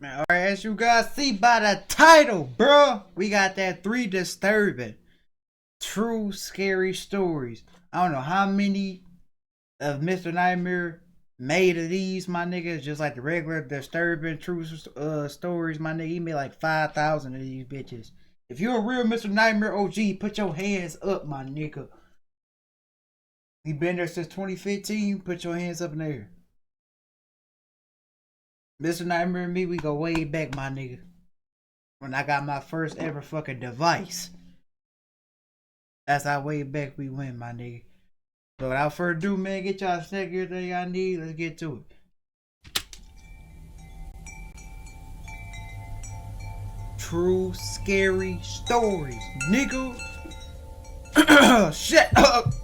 Alright, as you guys see by the title, bro, we got that 3 disturbing, true scary stories. I don't know how many of Mr. Nightmare made of these, my niggas, just like the regular disturbing true stories, my nigga. He made like 5,000 of these bitches. If you're a real Mr. Nightmare OG, put your hands up, my nigga. He been there since 2015. Put your hands up in the air. Mr. Nightmare and me, we go way back, my nigga. When I got my first ever fucking device. That's how way back we went, my nigga. So without further ado, man, get y'all snack, everything y'all need. Let's get to it. True scary stories, nigga. Shut up.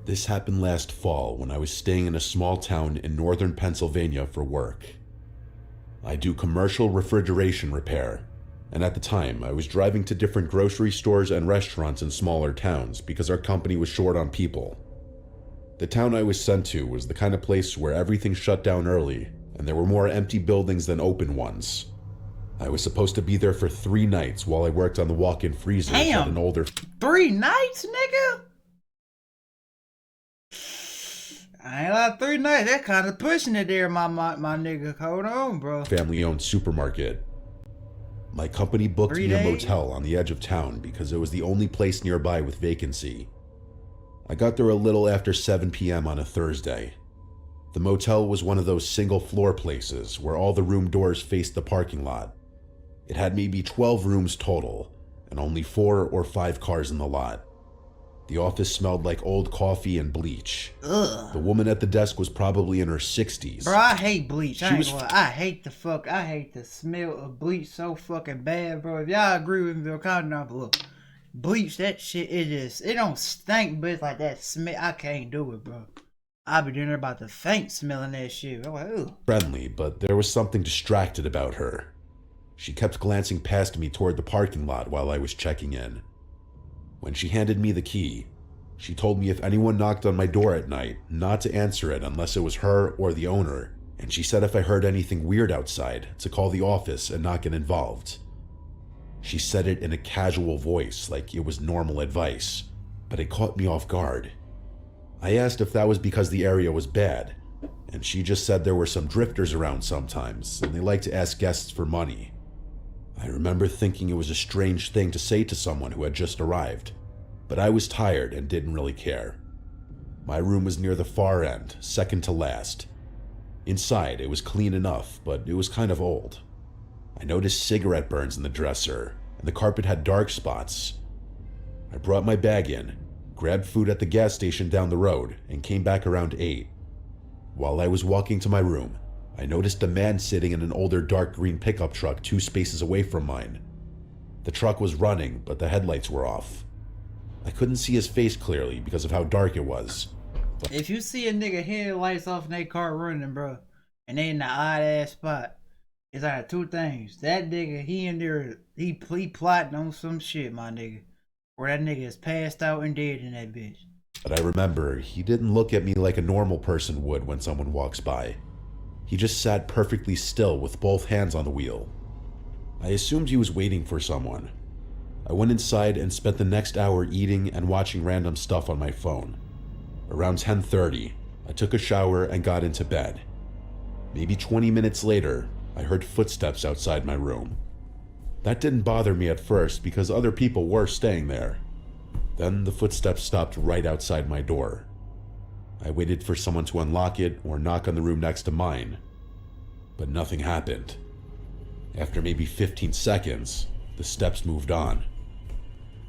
This happened last fall when I was staying in a small town in northern Pennsylvania for work. I do commercial refrigeration repair, and at the time I was driving to different grocery stores and restaurants in smaller towns because our company was short on people. The town I was sent to was the kind of place where everything shut down early, and there were more empty buildings than open ones. I was supposed to be there for 3 nights while I worked on the walk-in freezers at an older... 3 nights, nigga? I ain't like 3 nights. That kind of pushing it there, my nigga. Hold on, bro. Family-owned supermarket. My company booked me a motel on the edge of town because it was the only place nearby with vacancy. I got there a little after 7 p.m. on a Thursday. The motel was one of those single-floor places where all the room doors faced the parking lot. It had maybe 12 rooms total, and only 4 or 5 cars in the lot. The office smelled like old coffee and bleach. Ugh. The woman at the desk was probably in her 60s. Bro, I hate bleach. I hate the smell of bleach so fucking bad, bro. If y'all agree with me, comment down below. Bleach, that shit, it don't stink, but it's like that smell. I can't do it, bro. I be doing there about to faint smelling that shit. I'm like, ugh. Friendly, but there was something distracted about her. She kept glancing past me toward the parking lot while I was checking in. When she handed me the key, she told me if anyone knocked on my door at night, not to answer it unless it was her or the owner, and she said if I heard anything weird outside, to call the office and not get involved. She said it in a casual voice, like it was normal advice, but it caught me off guard. I asked if that was because the area was bad, and she just said there were some drifters around sometimes, and they like to ask guests for money. I remember thinking it was a strange thing to say to someone who had just arrived, but I was tired and didn't really care. My room was near the far end, second to last. Inside, it was clean enough, but it was kind of old. I noticed cigarette burns in the dresser, and the carpet had dark spots. I brought my bag in, grabbed food at the gas station down the road, and came back around 8. While I was walking to my room, I noticed a man sitting in an older dark green pickup truck 2 spaces away from mine. The truck was running, but the headlights were off. I couldn't see his face clearly because of how dark it was. If you see a nigga headlights off in their car running, bro, and they in the odd ass spot, it's either 2 things. That nigga, he in there, he plotting on some shit, my nigga. Or that nigga is passed out and dead in that bitch. But I remember, he didn't look at me like a normal person would when someone walks by. He just sat perfectly still with both hands on the wheel. I assumed he was waiting for someone. I went inside and spent the next hour eating and watching random stuff on my phone. Around 10:30, I took a shower and got into bed. Maybe 20 minutes later, I heard footsteps outside my room. That didn't bother me at first because other people were staying there. Then the footsteps stopped right outside my door. I waited for someone to unlock it or knock on the room next to mine, but nothing happened. After maybe 15 seconds, the steps moved on.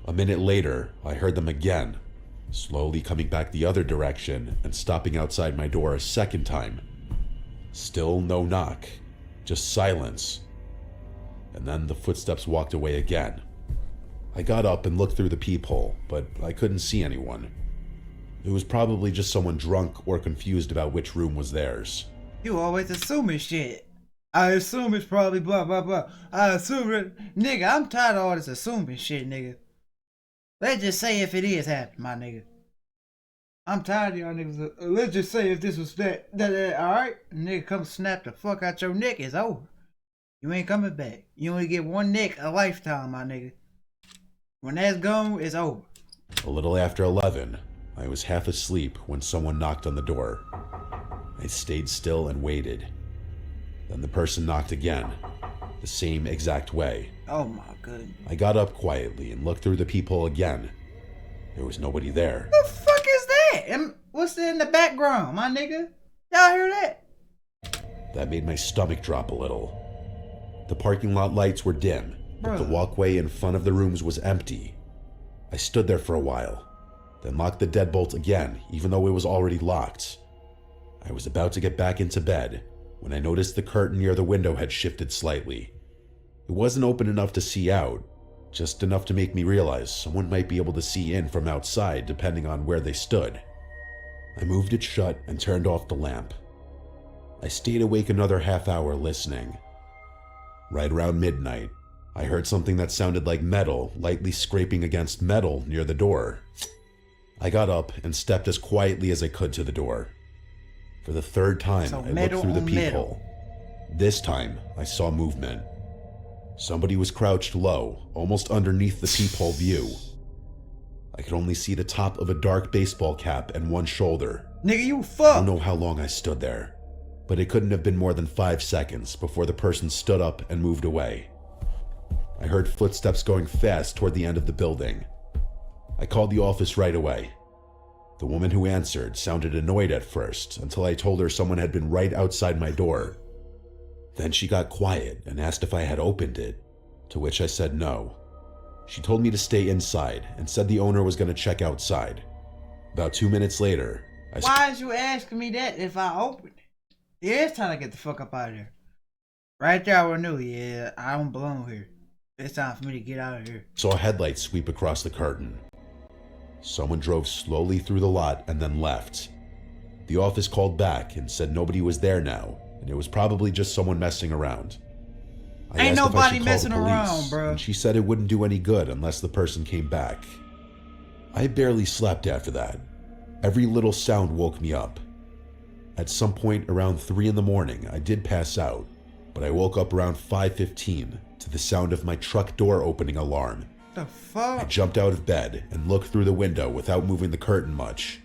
A minute later, I heard them again, slowly coming back the other direction and stopping outside my door a second time. Still no knock, just silence. And then the footsteps walked away again. I got up and looked through the peephole, but I couldn't see anyone. It was probably just someone drunk or confused about which room was theirs. You always assuming shit. I assume it's probably blah blah blah. I assume it. Nigga, I'm tired of all this assuming shit, nigga. Let's just say if it is happening, my nigga. I'm tired of y'all niggas. Let's just say if this was that, alright? Nigga come snap the fuck out your neck, it's over. You ain't coming back. You only get one neck a lifetime, my nigga. When that's gone, it's over. A little after 11, I was half asleep when someone knocked on the door. I stayed still and waited. Then the person knocked again, the same exact way. Oh my goodness. I got up quietly and looked through the peephole again. There was nobody there. The fuck is that? And what's in the background, my nigga? Y'all hear that? That made my stomach drop a little. The parking lot lights were dim, but the walkway in front of the rooms was empty. I stood there for a while, then locked the deadbolt again, even though it was already locked. I was about to get back into bed when I noticed the curtain near the window had shifted slightly. It wasn't open enough to see out, just enough to make me realize someone might be able to see in from outside depending on where they stood. I moved it shut and turned off the lamp. I stayed awake another half hour listening. Right around midnight, I heard something that sounded like metal lightly scraping against metal near the door. I got up and stepped as quietly as I could to the door. For the third time, I looked through the peephole. This time, I saw movement. Somebody was crouched low, almost underneath the peephole view. I could only see the top of a dark baseball cap and one shoulder. Nigga, you I fuck. don't know how long I stood there, but it couldn't have been more than 5 seconds before the person stood up and moved away. I heard footsteps going fast toward the end of the building. I called the office right away. The woman who answered sounded annoyed at first until I told her someone had been right outside my door. Then she got quiet and asked if I had opened it, to which I said no. She told me to stay inside and said the owner was going to check outside. About 2 minutes later, Why is you asking me that if I opened it? Yeah, it's time to get the fuck up out of here. Right there, I knew, yeah, I don't belong here. It's time for me to get out of here. saw a headlight sweep across the curtain. Someone drove slowly through the lot and then left. The office called back and said nobody was there now, and it was probably just someone messing around. I Ain't asked if I nobody should call messing the police, around, bro. and she said it wouldn't do any good unless the person came back. I barely slept after that. Every little sound woke me up. At some point around 3 in the morning, I did pass out, but I woke up around 5:15 to the sound of my truck door opening alarm. The I fuck? jumped out of bed and looked through the window without moving the curtain much.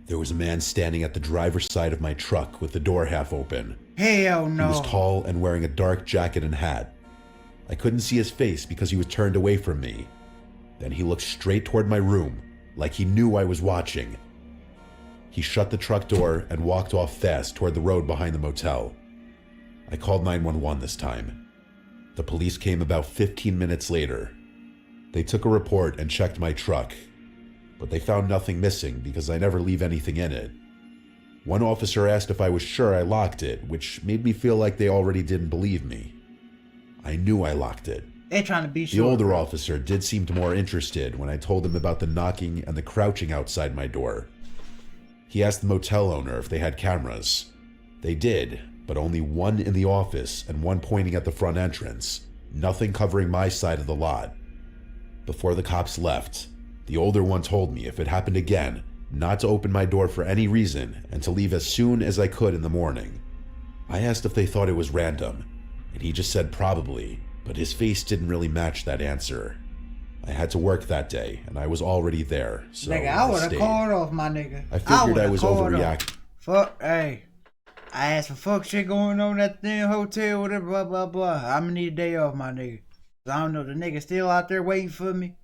There was a man standing at the driver's side of my truck with the door half open. Hell no. He was tall and wearing a dark jacket and hat. I couldn't see his face because he was turned away from me. Then he looked straight toward my room, like he knew I was watching. He shut the truck door and walked off fast toward the road behind the motel. I called 911 this time. The police came about 15 minutes later. They took a report and checked my truck, but they found nothing missing because I never leave anything in it. One officer asked if I was sure I locked it, which made me feel like they already didn't believe me. I knew I locked it. They're trying to be The sure. older officer did seem more interested when I told him about the knocking and the crouching outside my door. He asked the motel owner if they had cameras. They did, but only one in the office and one pointing at the front entrance, nothing covering my side of the lot. Before the cops left, the older one told me if it happened again, not to open my door for any reason and to leave as soon as I could in the morning. I asked if they thought it was random, and he just said probably, but his face didn't really match that answer. I had to work that day, and I was already there, so Nigga, I would have stayed. called off, my nigga. I figured I would've was called off. overreacting. Fuck, hey. I asked for fuck shit going on at the damn hotel, whatever, blah, blah, blah. I'm gonna need a day off, my nigga. 'Cause I don't know, the nigga still out there waiting for me.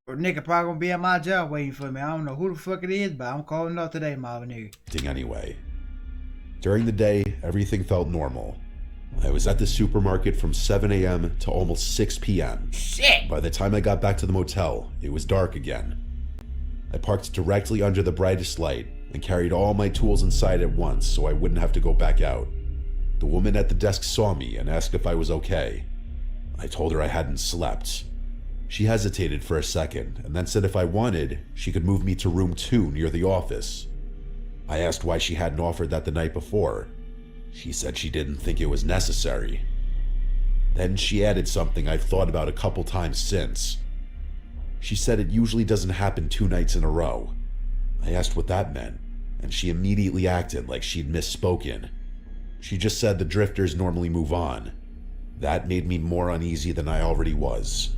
Or the nigga probably gonna be at my job waiting for me. I don't know who the fuck it is, but I'm calling off today, my nigga. Anyway. During the day, everything felt normal. I was at the supermarket from 7 a.m. to almost 6 p.m. Shit! By the time I got back to the motel, it was dark again. I parked directly under the brightest light and carried all my tools inside at once so I wouldn't have to go back out. The woman at the desk saw me and asked if I was okay. I told her I hadn't slept. She hesitated for a second and then said if I wanted, she could move me to room 2 near the office. I asked why she hadn't offered that the night before. She said she didn't think it was necessary. Then she added something I've thought about a couple times since. She said it usually doesn't happen 2 nights in a row. I asked what that meant, and she immediately acted like she'd misspoken. She just said the drifters normally move on. That made me more uneasy than I already was.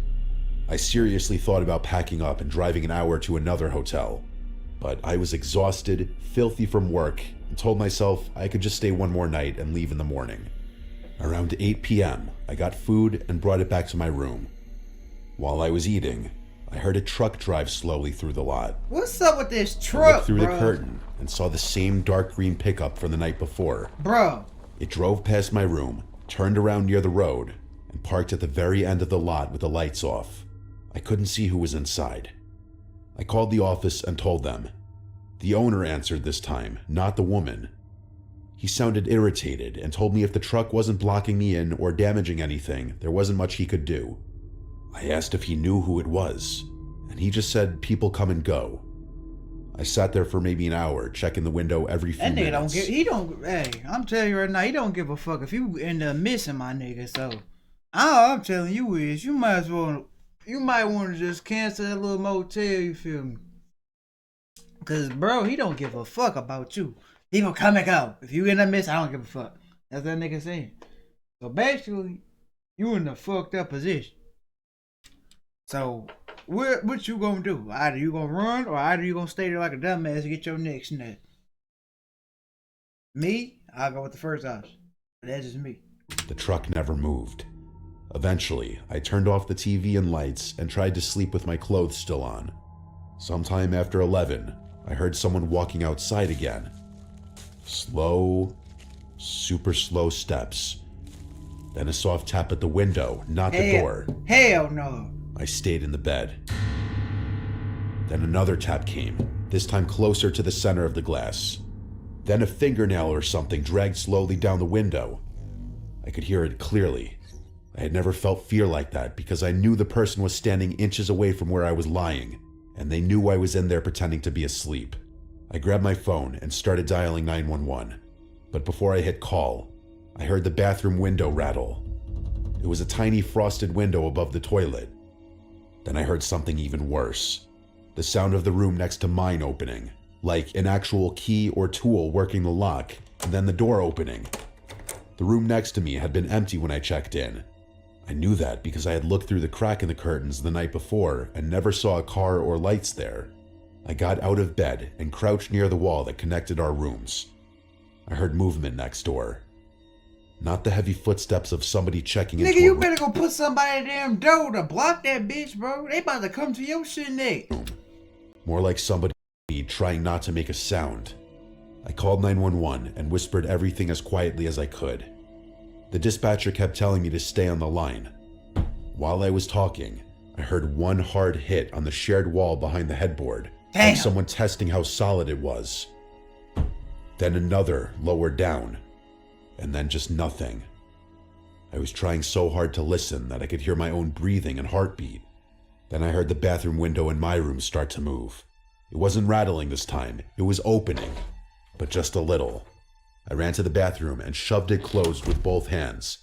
I seriously thought about packing up and driving an hour to another hotel, but I was exhausted, filthy from work, and told myself I could just stay one more night and leave in the morning. Around 8 p.m., I got food and brought it back to my room. While I was eating, I heard a truck drive slowly through the lot. What's up with this I truck, looked through bro? the curtain and saw the same dark green pickup from the night before. Bro. It drove past my room, turned around near the road, and parked at the very end of the lot with the lights off. I couldn't see who was inside. I called the office and told them. The owner answered this time, not the woman. He sounded irritated and told me if the truck wasn't blocking me in or damaging anything, there wasn't much he could do. I asked if he knew who it was, and he just said people come and go. I sat there for maybe an hour, checking the window every few minutes. Hey, I'm telling you right now, he don't give a fuck if you end up missing my nigga. So, all I'm telling you is, you might want to just cancel that little motel, you feel me? Cause bro, he don't give a fuck about you. People come and go. If you end up missing, I don't give a fuck. That's that nigga saying. So basically, you in a fucked up position. So, what you gonna do? Either you gonna run, or either you gonna stay there like a dumbass and get your neck snapped. Me, I'll go with the first option. That's just me. The truck never moved. Eventually, I turned off the TV and lights and tried to sleep with my clothes still on. Sometime after 11, I heard someone walking outside again. Slow, super slow steps. Then a soft tap at the window, not the door. Hell no. I stayed in the bed. Then another tap came, this time closer to the center of the glass. Then a fingernail or something dragged slowly down the window. I could hear it clearly. I had never felt fear like that because I knew the person was standing inches away from where I was lying, and they knew I was in there pretending to be asleep. I grabbed my phone and started dialing 911. But before I hit call, I heard the bathroom window rattle. It was a tiny frosted window above the toilet. Then I heard something even worse. The sound of the room next to mine opening, like an actual key or tool working the lock, and then the door opening. The room next to me had been empty when I checked in. I knew that because I had looked through the crack in the curtains the night before and never saw a car or lights there. I got out of bed and crouched near the wall that connected our rooms. I heard movement next door. Not the heavy footsteps of somebody checking into Nigga, you better go put somebody at the damn door to block that bitch, bro. They about to come to your shit next. More like somebody trying not to make a sound. I called 911 and whispered everything as quietly as I could. The dispatcher kept telling me to stay on the line. While I was talking, I heard one hard hit on the shared wall behind the headboard, like someone testing how solid it was. Then another lower down, and then just nothing. I was trying so hard to listen that I could hear my own breathing and heartbeat. Then I heard the bathroom window in my room start to move. It wasn't rattling this time, it was opening, but just a little. I ran to the bathroom and shoved it closed with both hands.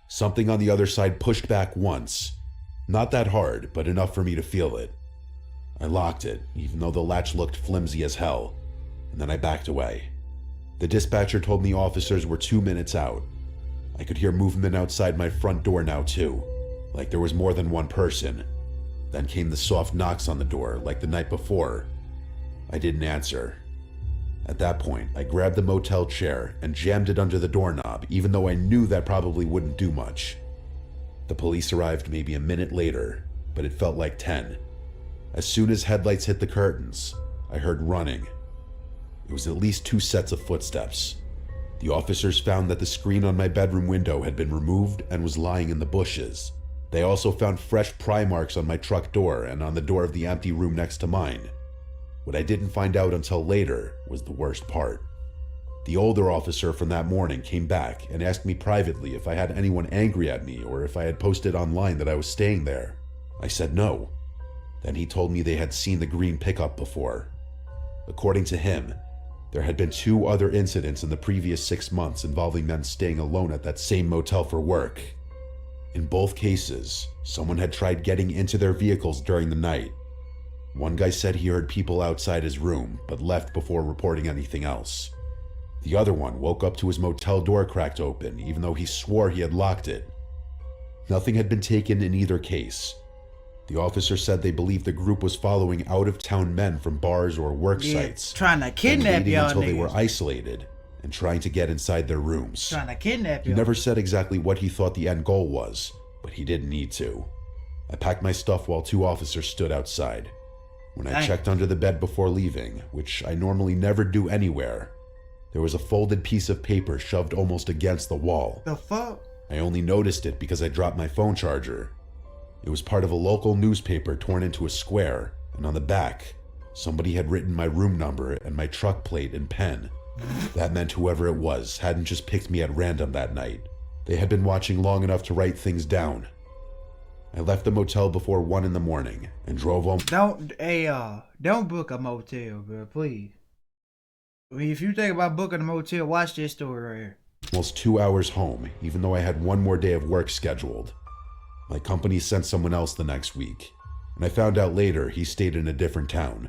Something on the other side pushed back once. Not that hard, but enough for me to feel it. I locked it, even though the latch looked flimsy as hell, and then I backed away. The dispatcher told me officers were 2 minutes out. I could hear movement outside my front door now too, like there was more than one person. Then came the soft knocks on the door, like the night before. I didn't answer. At that point, I grabbed the motel chair and jammed it under the doorknob, even though I knew that probably wouldn't do much. The police arrived maybe a minute later, but it felt like 10. As soon as headlights hit the curtains, I heard running. It was at least 2 sets of footsteps. The officers found that the screen on my bedroom window had been removed and was lying in the bushes. They also found fresh pry marks on my truck door and on the door of the empty room next to mine. What I didn't find out until later was the worst part. The older officer from that morning came back and asked me privately if I had anyone angry at me or if I had posted online that I was staying there. I said no. Then he told me they had seen the green pickup before. According to him, there had been 2 other incidents in the previous 6 months involving men staying alone at that same motel for work. In both cases, someone had tried getting into their vehicles during the night. One guy said he heard people outside his room, but left before reporting anything else. The other one woke up to his motel door cracked open, even though he swore he had locked it. Nothing had been taken in either case. The officer said they believed the group was following out-of-town men from bars or work sites, trying to kidnap waiting y'all until niggas. they were isolated and trying to get inside their rooms. Trying to kidnap He y'all. never said exactly what he thought the end goal was, but he didn't need to. I packed my stuff while two officers stood outside. When I Dang. checked under the bed before leaving, which I normally never do anywhere, there was a folded piece of paper shoved almost against the wall. The fuck? I only noticed it because I dropped my phone charger. It was part of a local newspaper torn into a square, and on the back, somebody had written my room number and my truck plate in pen. That meant whoever it was hadn't just picked me at random that night. They had been watching long enough to write things down. I left the motel before 1 in the morning and drove home. Don't book a motel, bro, please. I mean, if you think about booking a motel, watch this story right here. Almost 2 hours home, even though I had one more day of work scheduled. My company sent someone else the next week, and I found out later he stayed in a different town.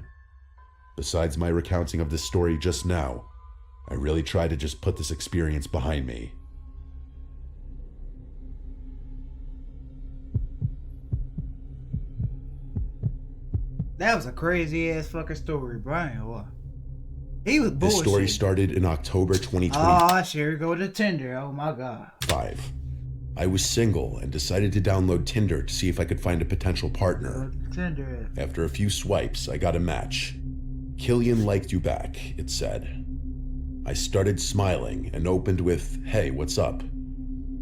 Besides my recounting of this story just now, I really tried to just put this experience behind me. That was a crazy ass fucking story, Brian. What? He was This bullshit. story started in October 2025. Oh, here we go to Tinder. Oh my god. I was single and decided to download Tinder to see if I could find a potential partner. Tinder. After a few swipes, I got a match. Killian liked you back, it said. I started smiling and opened with, "Hey, what's up?"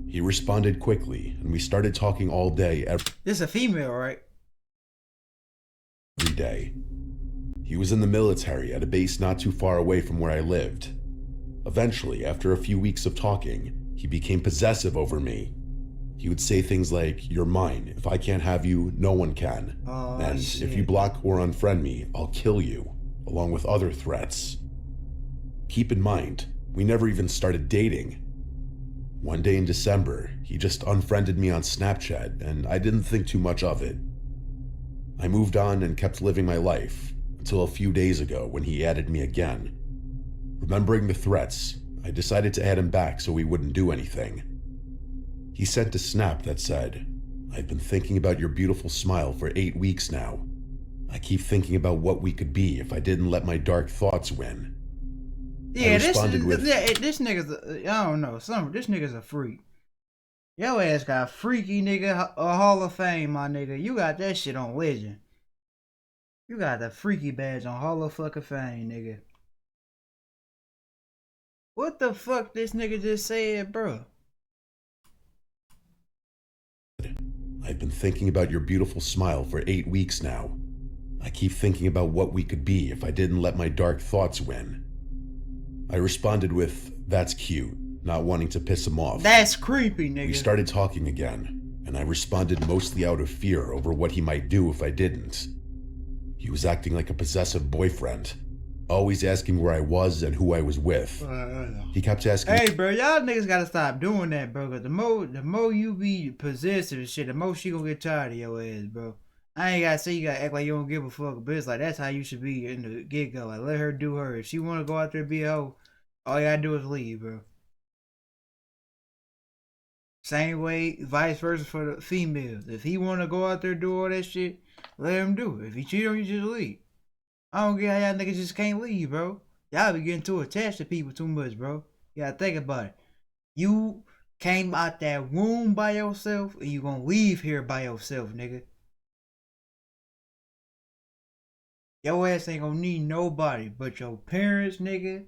He responded quickly, and we started talking all day, This is a female, right? every day. He was in the military at a base not too far away from where I lived. Eventually, after a few weeks of talking, he became possessive over me. He would say things like, "You're mine. If I can't have you, no one can. Oh, And shit. if you block or unfriend me, I'll kill you," along with other threats. Keep in mind, we never even started dating. One day in December, he just unfriended me on Snapchat, and I didn't think too much of it. I moved on and kept living my life, until a few days ago when he added me again. Remembering the threats, I decided to add him back so he wouldn't do anything. He sent a snap that said, "I've been thinking about your beautiful smile for 8 weeks now. I keep thinking about what we could be if I didn't let my dark thoughts win." Yeah, this responded with- this nigga's I don't know. This nigga's a freak. Your ass got freaky nigga a Hall of Fame, my nigga. You got that shit on Legend. You got the freaky badge on Hall of fucking Fame, nigga. What the fuck this nigga just said, bro? "I've been thinking about your beautiful smile for 8 weeks now. I keep thinking about what we could be if I didn't let my dark thoughts win." I responded with, "That's cute," not wanting to piss him off. That's creepy, nigga. We started talking again, and I responded mostly out of fear over what he might do if I didn't. He was acting like a possessive boyfriend, always asking where I was and who I was with. He kept asking Hey, bro, y'all niggas gotta stop doing that, bro. Cause the more you be possessive and shit, the more she gonna get tired of your ass, bro. I ain't gotta say you gotta act like you don't give a fuck, but it's like that's how you should be in the get go. Like let her do her. If she wanna go out there and be a hoe, all you gotta do is leave, bro. Same way, vice versa for the females. If he wanna go out there and do all that shit, let him do it. If he cheat on you, just leave. I don't get how y'all niggas just can't leave, bro. Y'all be getting too attached to people too much, bro. You gotta think about it. You came out that womb by yourself, and you gonna leave here by yourself, nigga. Your ass ain't gonna need nobody but your parents, nigga,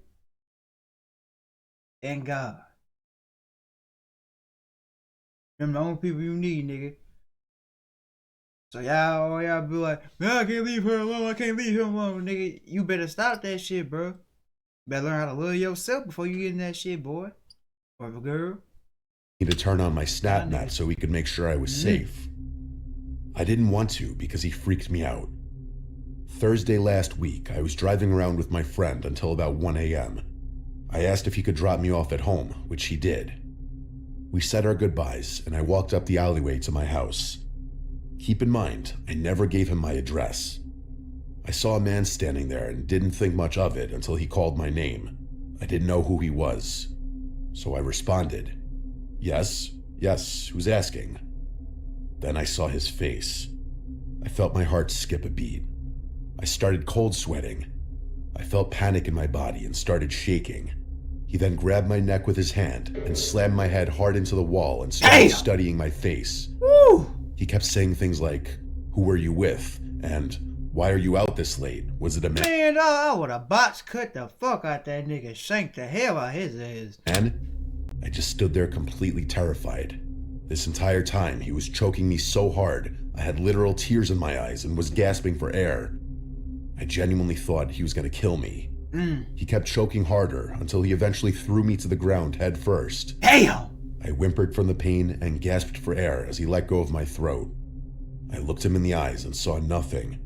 and God. Them the only people you need, nigga. So y'all be like, "Man, I can't leave her alone. I can't leave him alone, nigga." You better stop that shit, bro. Better learn how to love yourself before you get in that shit, boy. Or girl. me to turn on my SnapMap so he could make sure I was safe. I didn't want to because he freaked me out. Thursday last week, I was driving around with my friend until about 1 a.m. I asked if he could drop me off at home, which he did. We said our goodbyes, and I walked up the alleyway to my house. Keep in mind, I never gave him my address. I saw a man standing there and didn't think much of it until he called my name. I didn't know who he was, so I responded, Yes, who's asking? Then I saw his face. I felt my heart skip a beat. I started cold sweating. I felt panic in my body and started shaking. He then grabbed my neck with his hand and slammed my head hard into the wall and started studying my face. Woo! He kept saying things like, Who were you with? And why are you out this late? Was it a man? Man, I would have box cut the fuck out that nigga, shanked the hell out his ass. And I just stood there completely terrified. This entire time, he was choking me so hard, I had literal tears in my eyes and was gasping for air. I genuinely thought he was going to kill me. He kept choking harder until he eventually threw me to the ground head first. Damn! I whimpered from the pain and gasped for air as he let go of my throat. I looked him in the eyes and saw nothing.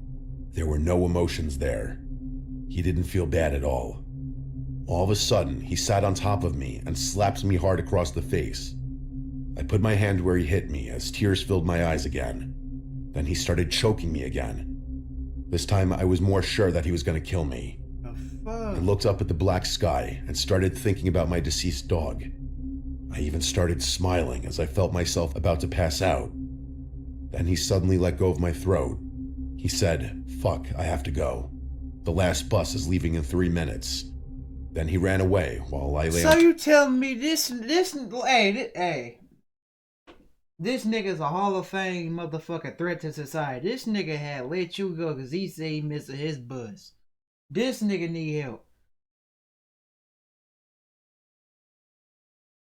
There were no emotions there. He didn't feel bad at all. All of a sudden, he sat on top of me and slapped me hard across the face. I put my hand where he hit me as tears filled my eyes again. Then he started choking me again. This time I was more sure that he was going to kill me. I looked up at the black sky and started thinking about my deceased dog. I even started smiling as I felt myself about to pass out. Then he suddenly let go of my throat. He said, Fuck, I have to go. The last bus is leaving in 3 minutes. Then he ran away while I lay So you telling me this nigga's a Hall of Fame motherfucking threat to society. This nigga had let you go because he said he missed his bus. This nigga need help.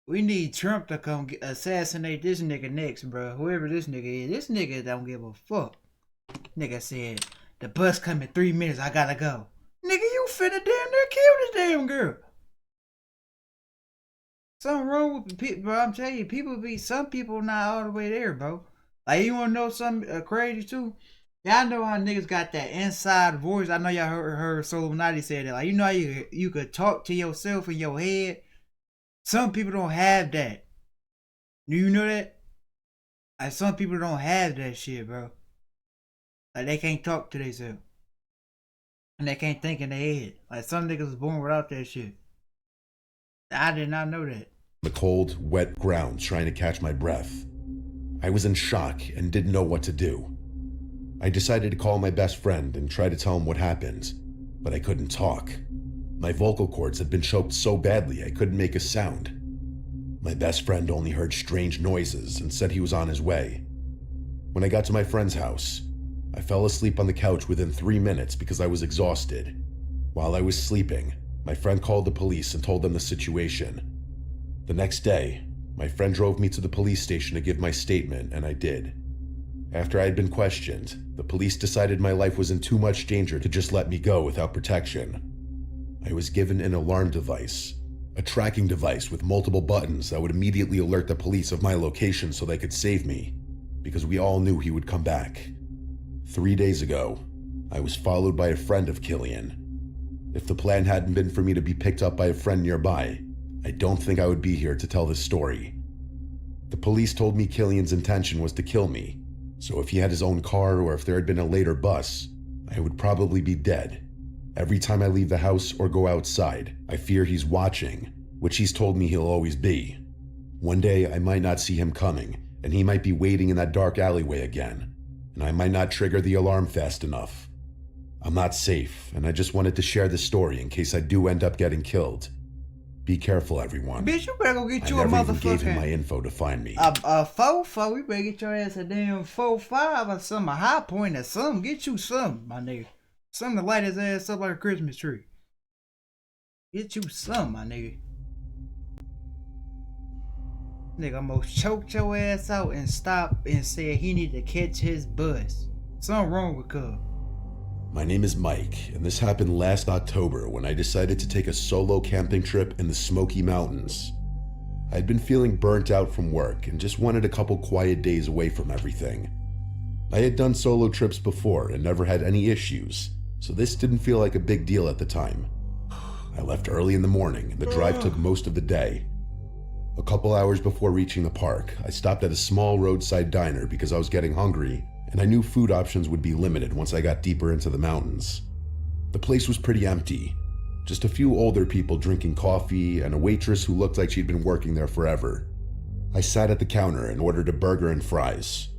We need Trump to come assassinate this nigga next, bro. Whoever this nigga is. This nigga don't give a fuck. Nigga said, the bus come in 3 minutes, I gotta go. Nigga, you finna damn near kill this damn girl. Something wrong with people, bro. I'm telling you, some people not all the way there, bro. Like, you wanna know something crazy too? Y'all know how niggas got that inside voice. I know y'all heard Solo Nati say that. Like, you know how you could talk to yourself in your head? Some people don't have that. Do you know that? Like, some people don't have that shit, bro. Like, they can't talk to themselves. And they can't think in their head. Like, some niggas was born without that shit. I did not know that. The cold, wet ground trying to catch my breath. I was in shock and didn't know what to do. I decided to call my best friend and try to tell him what happened, but I couldn't talk. My vocal cords had been choked so badly I couldn't make a sound. My best friend only heard strange noises and said he was on his way. When I got to my friend's house, I fell asleep on the couch within 3 minutes because I was exhausted. While I was sleeping, my friend called the police and told them the situation. The next day, my friend drove me to the police station to give my statement, and I did. After I had been questioned, the police decided my life was in too much danger to just let me go without protection. I was given an alarm device, a tracking device with multiple buttons that would immediately alert the police of my location so they could save me, because we all knew he would come back. 3 days ago, I was followed by a friend of Killian. If the plan hadn't been for me to be picked up by a friend nearby, I don't think I would be here to tell this story. The police told me Killian's intention was to kill me, so if he had his own car or if there had been a later bus, I would probably be dead. Every time I leave the house or go outside, I fear he's watching, which he's told me he'll always be. One day I might not see him coming, and he might be waiting in that dark alleyway again, and I might not trigger the alarm fast enough. I'm not safe, and I just wanted to share this story in case I do end up getting killed. Be careful, everyone. Bitch, you better go get you I a never motherfucker. even gave him my info to find me. A 4-4, we better get your ass a damn 4-5 or something, a high point or something. Get you something, my nigga. Something to light his ass up like a Christmas tree. Get you some, my nigga. Nigga almost choked your ass out and stopped and said he need to catch his bus. Something wrong with Cub. My name is Mike, and this happened last October when I decided to take a solo camping trip in the Smoky Mountains. I'd been feeling burnt out from work and just wanted a couple quiet days away from everything. I had done solo trips before and never had any issues, so this didn't feel like a big deal at the time. I left early in the morning, and the drive took most of the day. A couple hours before reaching the park, I stopped at a small roadside diner because I was getting hungry and I knew food options would be limited once I got deeper into the mountains. The place was pretty empty, just a few older people drinking coffee and a waitress who looked like she'd been working there forever. I sat at the counter and ordered a burger and fries.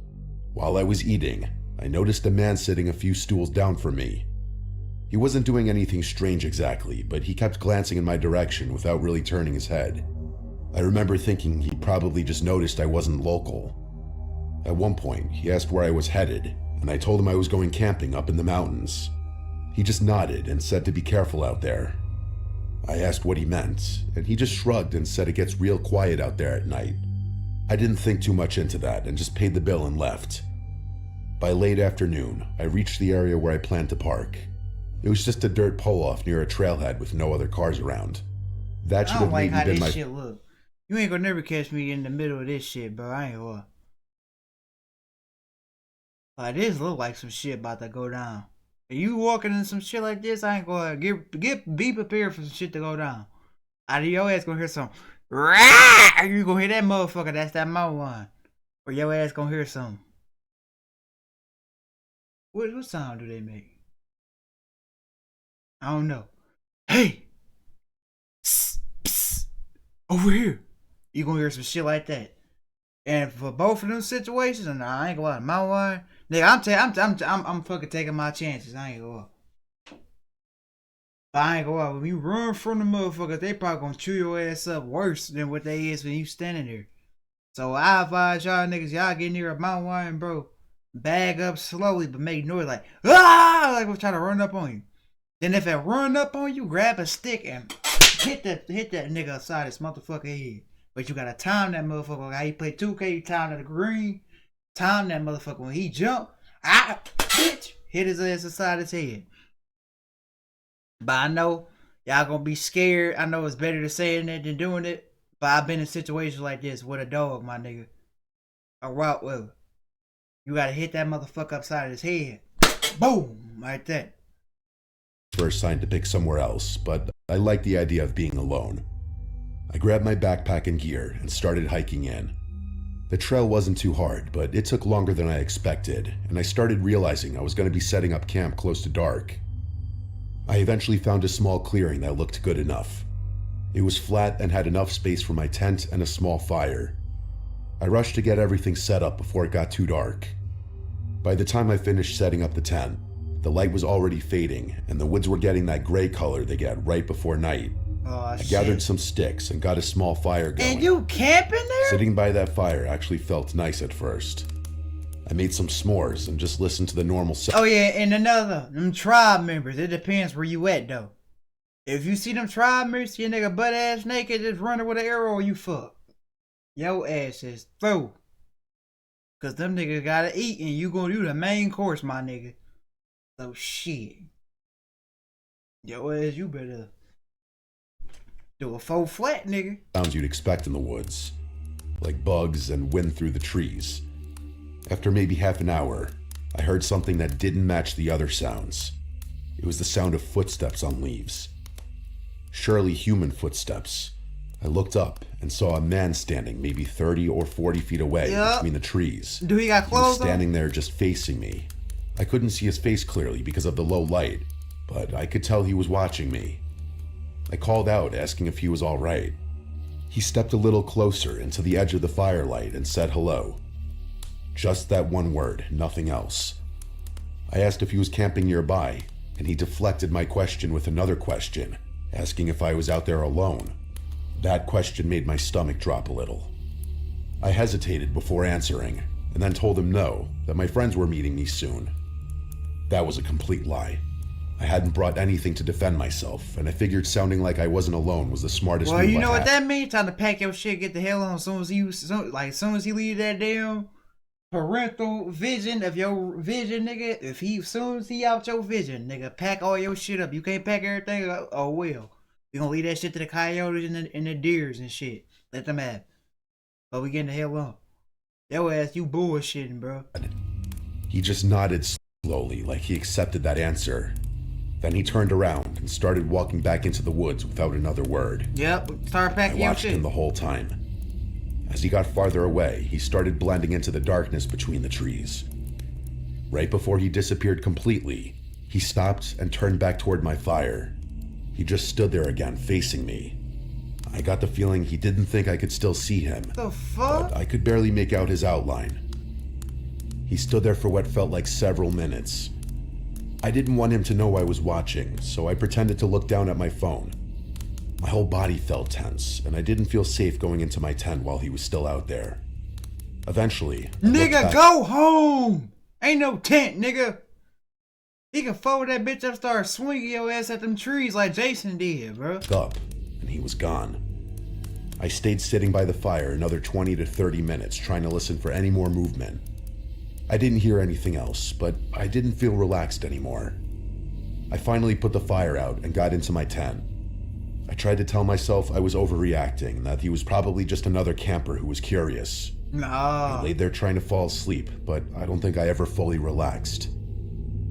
While I was eating, I noticed a man sitting a few stools down from me. He wasn't doing anything strange exactly, but he kept glancing in my direction without really turning his head. I remember thinking he probably just noticed I wasn't local. At one point, he asked where I was headed, and I told him I was going camping up in the mountains. He just nodded and said to be careful out there. I asked what he meant, and he just shrugged and said it gets real quiet out there at night. I didn't think too much into that and just paid the bill and left. By late afternoon, I reached the area where I planned to park. It was just a dirt pull-off near a trailhead with no other cars around. That should have maybe been my... shit look. You ain't gonna never catch me in the middle of this shit, bro. I ain't gonna. Like, this look like some shit about to go down. If you walking in some shit like this, I ain't gonna be prepared for some shit to go down. Out of your ass gonna hear some rah! You gonna hear that motherfucker, that's that mountain lion. Or your ass gonna hear some. What sound do they make? I don't know. Hey! Psst, psst, over here. You gonna hear some shit like that. And for both of them situations, and I ain't gonna lie, my one, nigga, I'm fucking taking my chances. I ain't gonna lie. I ain't gonna lie, when you run from the motherfuckers, they probably gonna chew your ass up worse than what they is when you standing there. So I advise y'all niggas, y'all get near a mountain lion, bro. Bag up slowly, but make noise like, ah! Like we're trying to run up on you. Then if it run up on you, grab a stick and hit that nigga upside his motherfucking head. But you gotta time that motherfucker. Like how you play 2K, you time that green. Time that motherfucker when he jump. Bitch, hit his ass aside his head. But I know y'all gonna be scared. I know it's better to saying it than doing it. But I've been in situations like this with a dog, my nigga. A Rottweiler. You gotta hit that motherfucker upside his head. Boom! Like that. First sign to pick somewhere else, but I liked the idea of being alone. I grabbed my backpack and gear and started hiking in. The trail wasn't too hard, but it took longer than I expected, and I started realizing I was going to be setting up camp close to dark. I eventually found a small clearing that looked good enough. It was flat and had enough space for my tent and a small fire. I rushed to get everything set up before it got too dark. By the time I finished setting up the tent, the light was already fading, and the woods were getting that gray color they get right before night. I gathered some sticks and got a small fire going. And you camping there? Sitting by that fire actually felt nice at first. I made some s'mores and just listened to the normal sound. Oh yeah, and them tribe members, it depends where you at though. If you see them tribe members, see a nigga butt ass naked just running with an arrow, you fuck. Your ass is through. Cause them niggas gotta eat and you gonna do the main course, my nigga. So shit. Yo ass, you better do a full flat, nigga. Sounds you'd expect in the woods, like bugs and wind through the trees. After maybe half an hour, I heard something that didn't match the other sounds. It was the sound of footsteps on leaves. Surely human footsteps. I looked up and saw a man standing maybe 30 or 40 feet away between the trees. Do he got clothes on? He was standing there just facing me. I couldn't see his face clearly because of the low light, but I could tell he was watching me. I called out, asking if he was all right. He stepped a little closer into the edge of the firelight and said hello. Just that one word, nothing else. I asked if he was camping nearby, and he deflected my question with another question, asking if I was out there alone. That question made my stomach drop a little. I hesitated before answering, and then told him no, that my friends were meeting me soon. That was a complete lie. I hadn't brought anything to defend myself, and I figured sounding like I wasn't alone was the smartest move I had. Well, you know what that means? Time to pack your shit, get the hell on as soon as he leave that damn parental vision of your vision, nigga. As soon as he out your vision, nigga, pack all your shit up. You can't pack everything up. Oh well. We gonna leave that shit to the coyotes and the deers and shit. Let them have it. But we getting the hell on. Yo ass, you bullshitting, bro. He just nodded slowly, like he accepted that answer. Then he turned around and started walking back into the woods without another word. Yep, start packing your shit. I watched him the whole time. As he got farther away, he started blending into the darkness between the trees. Right before he disappeared completely, he stopped and turned back toward my fire. He just stood there again, facing me. I got the feeling he didn't think I could still see him. The fuck? But I could barely make out his outline. He stood there for what felt like several minutes. I didn't want him to know I was watching, so I pretended to look down at my phone. My whole body felt tense, and I didn't feel safe going into my tent while he was still out there. Eventually, I looked Nigga, back- go home! Ain't no tent, nigga. He can fold that bitch up, start swinging your ass at them trees like Jason did, bro. up, and he was gone. I stayed sitting by the fire another 20 to 30 minutes trying to listen for any more movement. I didn't hear anything else, but I didn't feel relaxed anymore. I finally put the fire out and got into my tent. I tried to tell myself I was overreacting, that he was probably just another camper who was curious. I Nah. laid there trying to fall asleep, but I don't think I ever fully relaxed.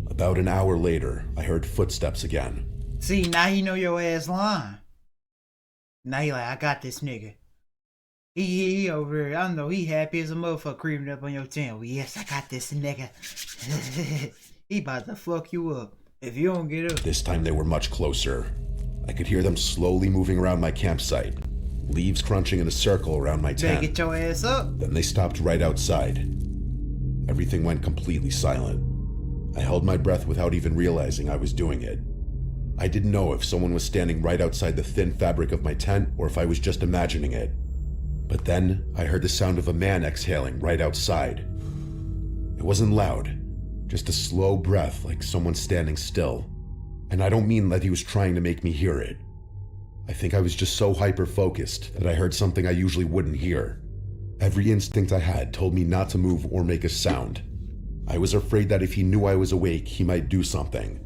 About an hour later, I heard footsteps again. See, now he know your ass lying. Now he like, I got this nigga. He over there. I know he happy as a motherfucker creeping up on your tent. Well, yes, I got this nigga. He about to fuck you up if you don't get up. This time they were much closer. I could hear them slowly moving around my campsite, leaves crunching in a circle around my Better tent. get your ass up. Then they stopped right outside. Everything went completely silent. I held my breath without even realizing I was doing it. I didn't know if someone was standing right outside the thin fabric of my tent or if I was just imagining it. But then I heard the sound of a man exhaling right outside. It wasn't loud, just a slow breath like someone standing still. And I don't mean that he was trying to make me hear it. I think I was just so hyper-focused that I heard something I usually wouldn't hear. Every instinct I had told me not to move or make a sound. I was afraid that if he knew I was awake, he might do something.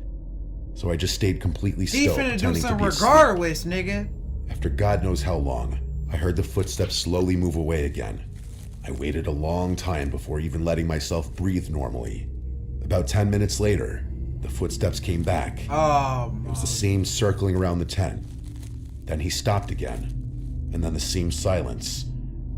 So I just stayed completely He still, finna do pretending to something be asleep. regardless, nigga. After God knows how long, I heard the footsteps slowly move away again. I waited a long time before even letting myself breathe normally. About 10 minutes later, the footsteps came back. Oh, It was the same circling around the tent. Then he stopped again, and then the same silence.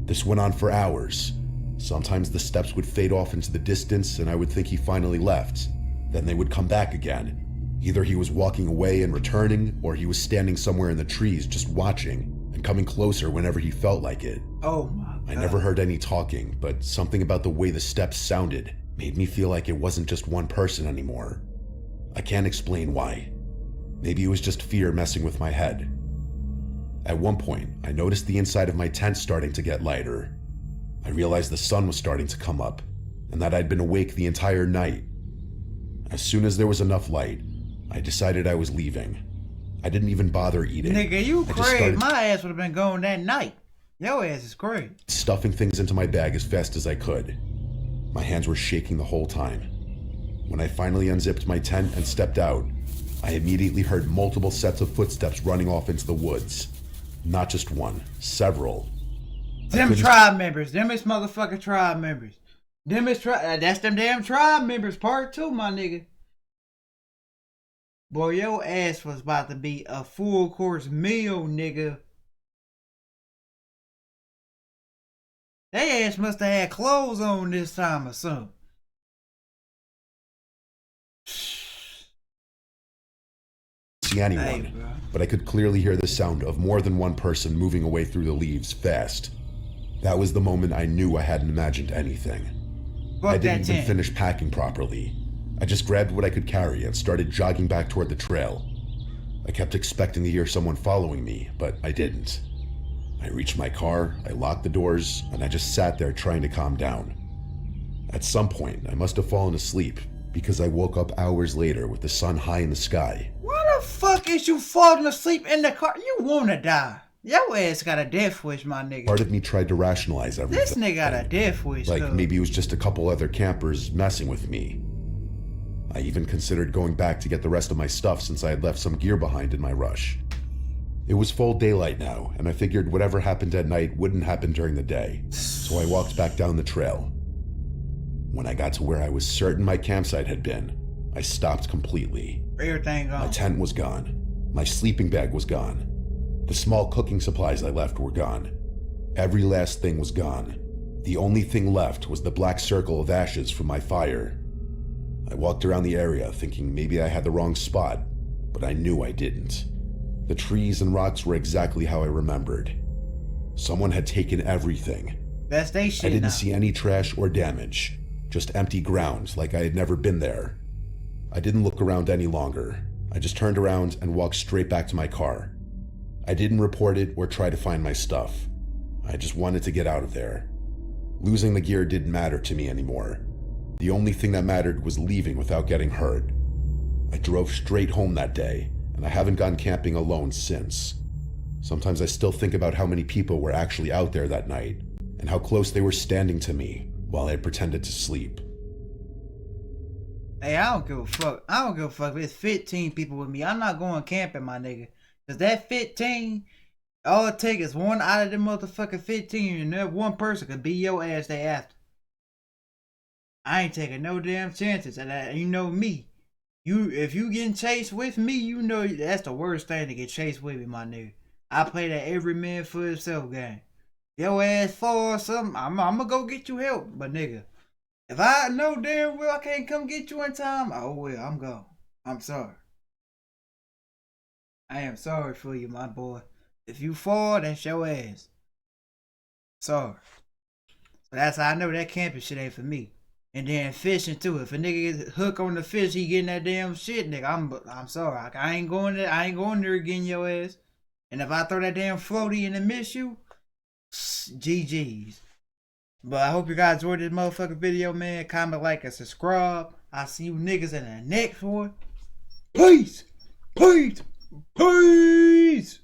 This went on for hours. Sometimes the steps would fade off into the distance and I would think he finally left. Then they would come back again. Either he was walking away and returning, or he was standing somewhere in the trees just watching and coming closer whenever he felt like it. oh my God. I never heard any talking, but something about the way the steps sounded made me feel like it wasn't just one person anymore. I can't explain why. Maybe it was just fear messing with my head. At one point, I noticed the inside of my tent starting to get lighter. I realized the sun was starting to come up, and that I'd been awake the entire night. As soon as there was enough light, I decided I was leaving. I didn't even bother eating. Nigga, you I just crazy. started My ass would have been going that night. Your ass is crazy. stuffing things into my bag as fast as I could. My hands were shaking the whole time. When I finally unzipped my tent and stepped out, I immediately heard multiple sets of footsteps running off into the woods. Not just one, several. Them couldn't- tribe members. Them is motherfucking tribe members. Them is that's them damn tribe members. Part 2, my nigga. Boy, your ass was about to be a full course meal, nigga. They ass must have had clothes on this time or something. See anyone, Hey, bro. but I could clearly hear the sound of more than one person moving away through the leaves fast. That was the moment I knew I hadn't imagined anything. I Fuck didn't that even tent. finish packing properly. I just grabbed what I could carry and started jogging back toward the trail. I kept expecting to hear someone following me, but I didn't. I reached my car, I locked the doors, and I just sat there trying to calm down. At some point, I must have fallen asleep because I woke up hours later with the sun high in the sky. Why the fuck is you falling asleep in the car? You wanna die. Your ass got a death wish, my nigga. Part of me tried to rationalize everything. This nigga got a death wish, Like though. maybe it was just a couple other campers messing with me. I even considered going back to get the rest of my stuff since I had left some gear behind in my rush. It was full daylight now, and I figured whatever happened at night wouldn't happen during the day, so I walked back down the trail. When I got to where I was certain my campsite had been, I stopped completely. Everything My gone. tent was gone. My sleeping bag was gone. The small cooking supplies I left were gone. Every last thing was gone. The only thing left was the black circle of ashes from my fire. I walked around the area thinking maybe I had the wrong spot, but I knew I didn't. The trees and rocks were exactly how I remembered. Someone had taken everything. That's they shit. I didn't now. see any trash or damage, just empty ground like I had never been there. I didn't look around any longer. I just turned around and walked straight back to my car. I didn't report it or try to find my stuff. I just wanted to get out of there. Losing the gear didn't matter to me anymore. The only thing that mattered was leaving without getting hurt. I drove straight home that day, and I haven't gone camping alone since. Sometimes I still think about how many people were actually out there that night, and how close they were standing to me while I pretended to sleep. Hey, I don't give a fuck. I don't give a fuck if it's 15 people with me. I'm not going camping, my nigga. Cause that 15, all it takes is one out of them motherfucking 15, and that one person could be your ass day after. I ain't taking no damn chances, and you know me. If you getting chased with me, you know that's the worst thing to get chased with me, my nigga. I play that every man for himself game. Your ass fall or something, I'm gonna go get you help, but nigga, if I know damn well I can't come get you in time, oh well, I'm gone. I'm sorry. I am sorry for you, my boy. If you fall, that's your ass. Sorry. So that's how I know that camping shit ain't for me. And then fishing too. If a nigga gets hooked on the fish, he getting that damn shit, nigga. I'm sorry. I ain't going there. I ain't going there again, your ass. And if I throw that damn floaty and it miss you, GG's. But I hope you guys enjoyed this motherfucking video, man. Comment, like, and subscribe. I'll see you niggas in the next one. Peace. Peace. Peace.